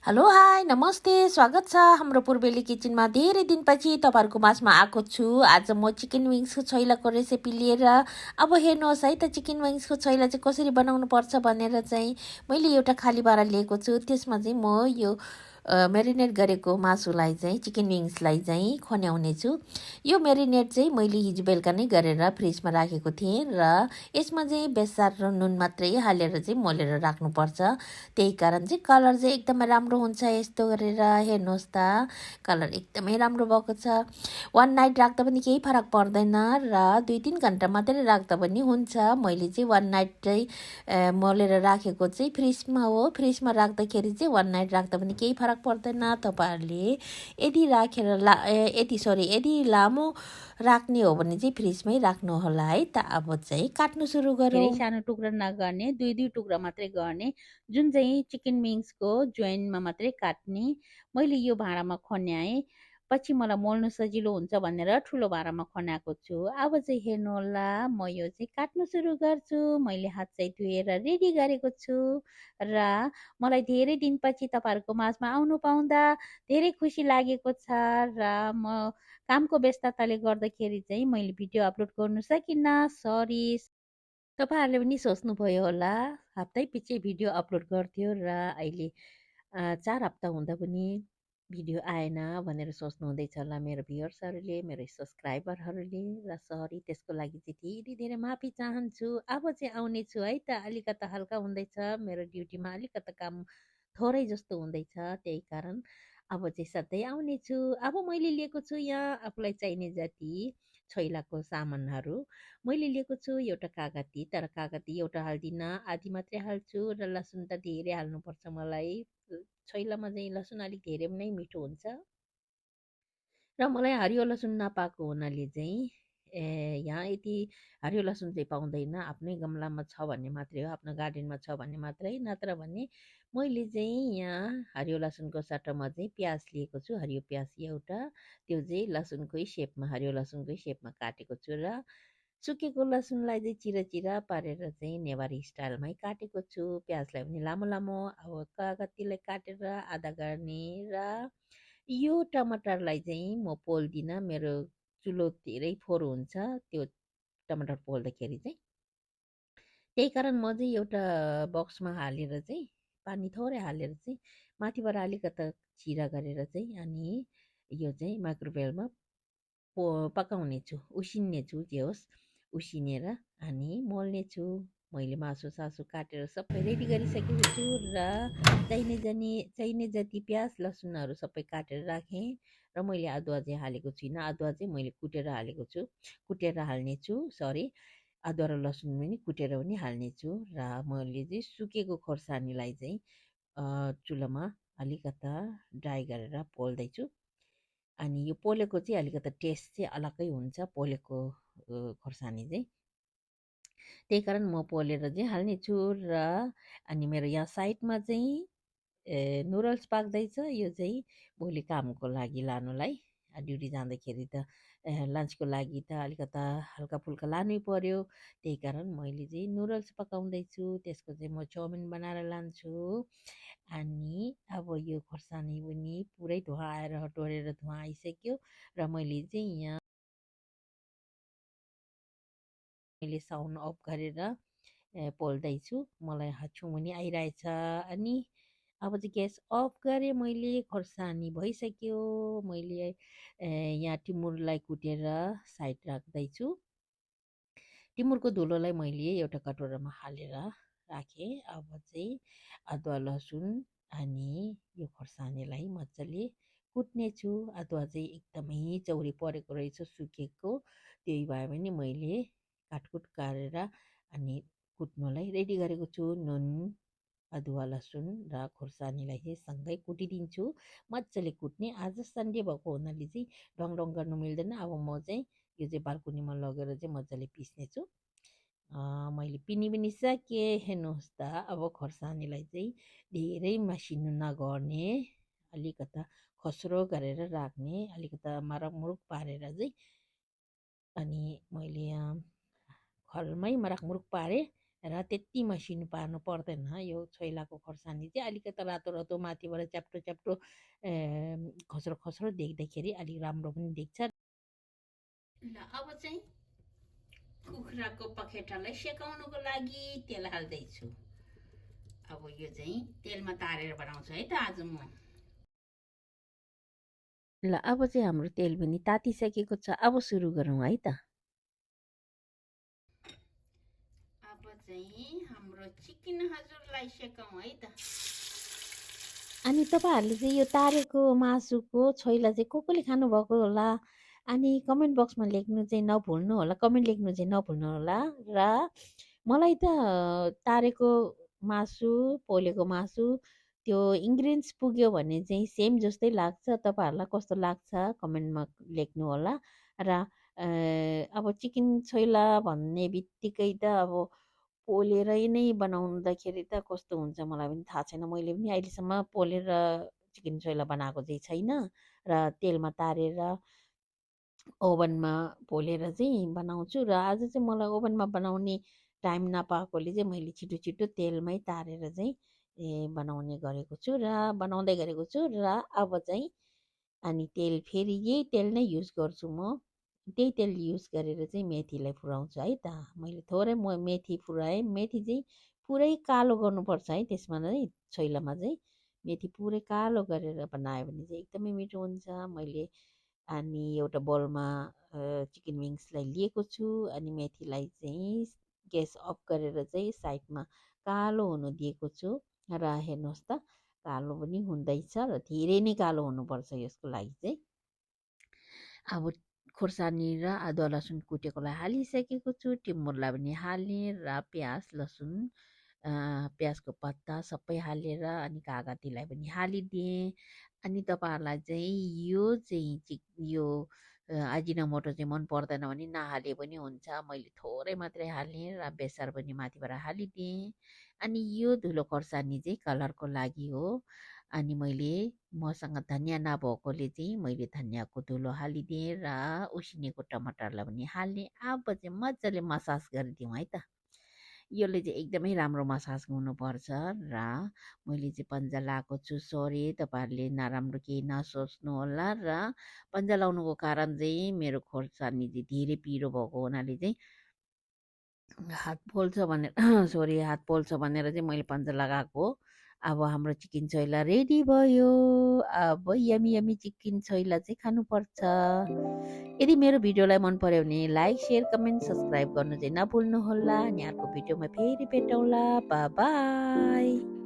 Hello hi नमस्ते स्वागत छ हाम्रो पूर्वेली किचनमा धेरै दिनपछि तपाईँहरूको माझमा आएको छु। आज म चिकन विङ्सको छैलाको रेसिपी लिएर अब हेर्नुहोस् है त चिकन विङ्सको छैला चाहिँ कसरी बनाउनु पर्छ भनेर चाहिँ मैले एउटा खाली भाँडा लिएको छु। त्यसमा चाहिँ म यो मेरिनेट गरेको मासुलाई चाहिँ चिकन विङ्सलाई चाहिँ खन्याउने छु। यो मेरिनेट चाहिँ मैले हिजो बेलुका नै गरेर फ्रिजमा राखेको थिएँ र यसमा चाहिँ बेसार र नुन मात्रै हालेर चाहिँ मोलेर राख्नुपर्छ। त्यही कारण चाहिँ कलर चाहिँ एकदमै राम्रो हुन्छ। यस्तो गरेर हेर्नुहोस् त कलर एकदमै राम्रो भएको छ। वान नाइट राख्दा पनि केही फरक पर्दैन र 2-3 घन्टा मात्रै राख्दा पनि हुन्छ। मैले चाहिँ वान नाइट चाहिँ मोलेर राखेको चाहिँ फ्रिजमा हो। फ्रिजमा राख्दाखेरि चाहिँ वान नाइट राख्दा पनि केही फरक पर्दैन। तपाईँहरूले यदि लामो राख्ने हो भने चाहिँ फ्रिजमै राख्नु होला है त। अब चाहिँ काट्नु सुरु गरौँ। धेरै सानो टुक्रा नगर्ने, दुई टुक्रा मात्रै गर्ने, जुन चाहिँ चिकन विङ्सको जोइनमा मात्रै काट्ने। मैले यो भाँडामा खन्याएँ, पछि मलाई मोल्नु सजिलो हुन्छ भनेर ठुलो भाँडामा खन्याएको छु। अब चाहिँ हेर्नुहोला, म यो चाहिँ काट्नु सुरु गर्छु। मैले हात चाहिँ धुएर रेडी गरेको छु र मलाई धेरै दिनपछि तपाईँहरूको माझमा आउनु पाउँदा धेरै खुसी लागेको छ र म कामको व्यस्तताले गर्दाखेरि चाहिँ मैले भिडियो अपलोड गर्नु सकिनँ, सरी। तपाईँहरूले पनि सोच्नुभयो होला हप्तै पछि भिडियो अपलोड गर्थ्यो र अहिले 4 हप्ता हुँदा पनि भिडियो आएन भनेर सोच्नुहुँदैछ होला मेरो भ्युअर्सहरूले, मेरो सब्सक्राइबरहरूले। र सरी, त्यसको लागि चाहिँ धेरै धेरै माफी चाहन्छु। अब चाहिँ आउने छु है त। अलिकता हल्का हुँदैछ, मेरो ड्युटीमा अलिकता काम थोरै जस्तो हुँदैछ, त्यही कारण अब चाहिँ सधैँ आउने छु। अब मैले लिएको छु यहाँ आफूलाई चाहिने जति छैलाको सामानहरू। मैले लिएको छु एउटा कागती, तर कागती एउटा हाल्दिनँ, आधी मात्रै हाल्छु। र लसुन त धेरै हाल्नुपर्छ मलाई। छैलामा चाहिँ लसुन अलिक धेरै नै मिठो हुन्छ र मलाई हरियो लसुन नपाएको हुनाले चाहिँ यहाँ यति हरियो लसुन चाहिँ पाउँदैन। आफ्नै गमलामा छ भन्ने मात्रै हो, आफ्नो गार्डनमा छ भन्ने मात्रै। नत्र भने मैले चाहिँ यहाँ हरियो लसुनको सट्टामा चाहिँ प्याज लिएको छु, हरियो प्याज एउटा। त्यो चाहिँ लसुनकै सेपमा, हरियो लसुनकै सेपमा काटेको छु र सुकेको लसुनलाई चाहिँ चिरा चिरा पारेर चाहिँ नेवारी स्टाइलमै काटेको छु। प्याजलाई पनि लामो लामो अब कागतीलाई काटेर आधा गर्ने। र यो टमाटरलाई चाहिँ म पोल्दिनँ, मेरो चुलो धेरै फोहोर हुन्छ त्यो टमाटर पोल्दाखेरि चाहिँ। त्यही कारण म चाहिँ एउटा बक्समा हालेर चाहिँ पानी थोरै हालेर चाहिँ माथिबाट अलिकता चिरा गरेर चाहिँ अनि यो चाहिँ माइक्रोवेभमा पकाउने छु, उसिन्ने छु, जे होस् उसिनेर अनि मोल्ने छु। मैले मासु सासु काटेर सबै रेडी गरिसकेको छु र चाहिने जति प्याज लसुनहरू सबै काटेर राखेँ। र मैले अदुवा चाहिँ हालेको छुइनँ, अदुवा चाहिँ मैले कुटेर हालेको छु, कुटेर हाल्ने छु, सरी। अदुवा र लसुन पनि कुटेर पनि हाल्ने छु। र मैले चाहिँ सुकेको खोर्सानीलाई चाहिँ चुलोमा अलिकता ड्राई गरेर पोल्दैछु। अनि यो पोलेको चाहिँ अलिकति टेस्ट चाहिँ अलग्गै हुन्छ, पोलेको खोर्सानी चाहिँ। त्यही कारण म पोलेर चाहिँ हाल्ने छु। र अनि मेरो यहाँ साइडमा चाहिँ नुडल्स पाक्दैछ। यो चाहिँ भोलि कामको लागि लानुलाई, ड्युटी जाँदाखेरि त लन्चको लागि त अलिकता हल्का फुल्का लानै पर्यो। त्यही कारण मैले चाहिँ नुडल्स पकाउँदैछु, त्यसको चाहिँ म चाउमिन बनाएर लान्छु। अनि अब यो खोर्सानी पनि पुरै धुवा आएर टोरेर धुवा आइसक्यो र मैले चाहिँ यहाँ मैले साउन्ड अफ गरेर पोल्दैछु। मलाई हाछुङ पनि आइरहेछ। अनि अब चाहिँ ग्यास अफ गरेँ मैले, खोर्सानी भइसक्यो। मैले यहाँ टिमुरलाई कुटेर साइड राख्दैछु। टिमुरको धुलोलाई मैले एउटा कटोरामा हालेर राखेँ। अब चाहिँ अदुवा लसुन अनि यो खोर्सानीलाई मजाले कुट्ने छु। अदुवा चाहिँ एकदमै चौरी परेको रहेछ सुकेको, त्यही भए पनि मैले काटकुट गरेर अनि कुट्नुलाई रेडी गरेको छु। नुन, अदुवा लसुन र खोर्सानीलाई चाहिँ सँगै कुटिदिन्छु, मजाले कुट्ने। आज सन्डे भएको हुनाले चाहिँ डङ डङ गर्नु मिल्दैन। अब म चाहिँ यो चाहिँ बाल्कुनीमा लगेर चाहिँ मजाले पिस्ने छु। मैले पिनी पनि सकेँ। हेर्नुहोस् त, अब खोर्सानीलाई चाहिँ धेरै मसिनो नगर्ने, अलिकता खस्रो गरेर राख्ने, अलिकता मरकमुरुक पारेर चाहिँ। अनि मैले यहाँ खलमै मरकमुरुक पारेँ। र त्यति मसिनो पार्नु पर्दैन। यो छोइलाको खोर्सानी चाहिँ अलिकति रातो रातो माथिबाट च्याप्टो च्याप्टो खस्रो खस्रो देख्दाखेरि अलिक राम्रो पनि देख्छ। ल अब चाहिँ कुखुराको पखेटालाई सेकाउनुको लागि तेल हाल्दैछु। अब यो चाहिँ तेलमा तारेर बनाउँछु है त आज म। ल अब चाहिँ हाम्रो तेल पनि तातिसकेको छ। अब सुरु गरौँ है त। अब चाहिँ हाम्रो चिकन हजुरलाई सेकाउँ है त। अनि तपाईँहरूले चाहिँ यो तारेको मासुको छोइला चाहिँ को खानुभएको होला, अनि कमेन्ट बक्समा लेख्नु चाहिँ नभुल्नु होला, कमेन्ट लेख्नु चाहिँ नभुल्नु होला। र मलाई त तारेको मासु, पोलेको मासु त्यो इन्ग्रिडियन्ट्स पुग्यो भने चाहिँ सेम जस्तै लाग्छ। तपाईँहरूलाई कस्तो लाग्छ कमेन्टमा लेख्नु होला। र अब चिकन छोइला भन्ने बित्तिकै त अब पोलेरै नै बनाउँदाखेरि त कस्तो हुन्छ मलाई पनि थाहा छैन। मैले पनि अहिलेसम्म पोलेर चिकन छोइला बनाएको चाहिँ छैन। र तेलमा तारेर ओभनमा पोलेर चाहिँ बनाउँछु। र आज चाहिँ मलाई ओभनमा बनाउने टाइम नपाएकोले चाहिँ मैले छिटो छिटो तेलमै तारेर चाहिँ बनाउने गरेको छु र बनाउँदै गरेको छु। र अब चाहिँ अनि तेल फेरि यही तेल नै युज गर्छु म। त्यही तेल युज गरेर चाहिँ मेथीलाई फुराउँछु है त। मैले थोरै मेथी फुराएँ। मेथी चाहिँ पुरै कालो गर्नुपर्छ है त्यसमा चाहिँ, छोइलामा चाहिँ मेथी पुरै कालो गरेर बनायो भने चाहिँ एकदमै मिठो हुन्छ। मैले अनि एउटा बोलमा चिकन विङ्सलाई लिएको छु। अनि मेथीलाई चाहिँ ग्यास अफ गरेर चाहिँ साइडमा कालो हुनु दिएको छु। र हेर्नुहोस् त कालो पनि हुँदैछ र धेरै नै कालो हुनुपर्छ यसको लागि चाहिँ। अब खोर्सानी र अदुवा लसुन कुटेकोलाई हालिसकेको छु। टिमुरलाई पनि हालेँ र प्याज लसुन प्याजको पत्ता सबै हालेर अनि कागतीलाई पनि हालिदिएँ। अनि तपाईँहरूलाई चाहिँ यो अजिनामोटो चाहिँ मन पर्दैन भने नहाले पनि हुन्छ। मैले थोरै मात्रै हालेँ र बेसार पनि माथिबाट हालिदिएँ। अनि यो धुलो खोर्सानी चाहिँ कलरको लागि हो। अनि मैले मसँग धनियाँ नभएकोले चाहिँ मैले धनियाँको धुलो हालिदिएँ र उसिनेको टमाटरलाई पनि हालेँ। अब चाहिँ मजाले मसाज गरिदिउँ है त। यसले चाहिँ एकदमै राम्रो मसाज हुनुपर्छ। र मैले चाहिँ पन्जा लाएको छु। सरी तपाईँहरूले नराम्रो केही नसोच्नु होला। र पन्जा लाउनुको कारण चाहिँ मेरो खोर्सानी चाहिँ धेरै पिरो भएको हुनाले चाहिँ हात पोल्छ भनेर सरी हात पोल्छ भनेर चाहिँ मैले पन्जा लगाएको हो। अब हाम्रो चिकन छोइला रेडी भयो। अब यमी यमी चिकन छोइला चाहिँ खानुपर्छ। यदि मेरो भिडियोलाई मन पर्यो भने लाइक सेयर कमेन्ट सब्सक्राइब गर्नु चाहिँ नभुल्नुहोला। अनि अर्को भिडियोमा फेरि भेटौँला। By by.